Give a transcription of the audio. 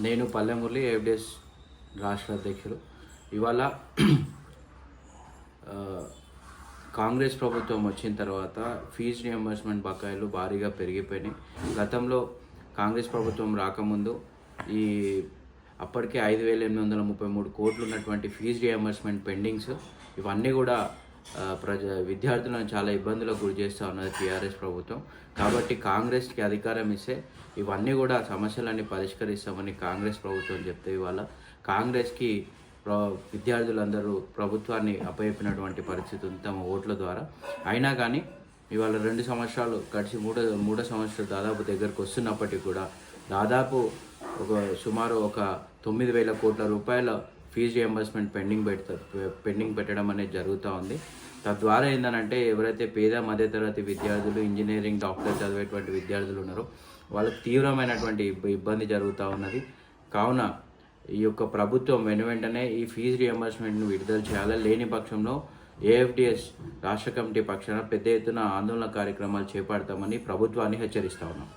నేను పల్లెమురళి ఏఫ్డిఎస్ రాష్ట్ర అధ్యక్షులు. ఇవాళ కాంగ్రెస్ ప్రభుత్వం వచ్చిన తర్వాత ఫీజు రియంబర్స్మెంట్ బకాయిలు భారీగా పెరిగిపోయినాయి. గతంలో కాంగ్రెస్ ప్రభుత్వం రాకముందు అప్పటికే 5,833 కోట్లు ఉన్నటువంటి ఫీజు రియంబర్స్మెంట్ పెండింగ్స్ ఇవన్నీ కూడా విద్యార్థులను చాలా ఇబ్బందులకు గురి చేస్తూ ఉన్నది టీఆర్ఎస్ ప్రభుత్వం. కాబట్టి కాంగ్రెస్కి అధికారం ఇస్తే ఇవన్నీ కూడా సమస్యలన్నీ పరిష్కరిస్తామని కాంగ్రెస్ ప్రభుత్వం చెప్తే ఇవాళ కాంగ్రెస్కి విద్యార్థులందరూ ప్రభుత్వాన్ని అప్పచెప్పినటువంటి పరిస్థితి ఉంది తమ ఓట్ల ద్వారా. అయినా కానీ ఇవాళ 2 సంవత్సరాలు గడిచి మూడో సంవత్సరాలు దాదాపు దగ్గరకు వస్తున్నప్పటికీ కూడా దాదాపు సుమారు 9,000 కోట్ల రూపాయల ఫీజు రియంబర్స్మెంట్ పెండింగ్ పెట్టడం అనేది జరుగుతూ ఉంది. తద్వారా ఏంటంటే ఎవరైతే పేద మధ్యతరగతి విద్యార్థులు, ఇంజనీరింగ్, డాక్టర్ చదివేటువంటి విద్యార్థులు ఉన్నారో వాళ్ళకి తీవ్రమైనటువంటి ఇబ్బంది జరుగుతూ ఉన్నది. కావున ఈ యొక్క ప్రభుత్వం వెంటనే ఈ ఫీజు రియంబర్స్మెంట్ను విడుదల చేయాలి. లేని పక్షంలో ఏఎఫ్డిఎస్ రాష్ట్ర కమిటీ పక్షాన పెద్ద ఎత్తున ఆందోళన కార్యక్రమాలు చేపడతామని ప్రభుత్వాన్ని హెచ్చరిస్తా ఉన్నాం.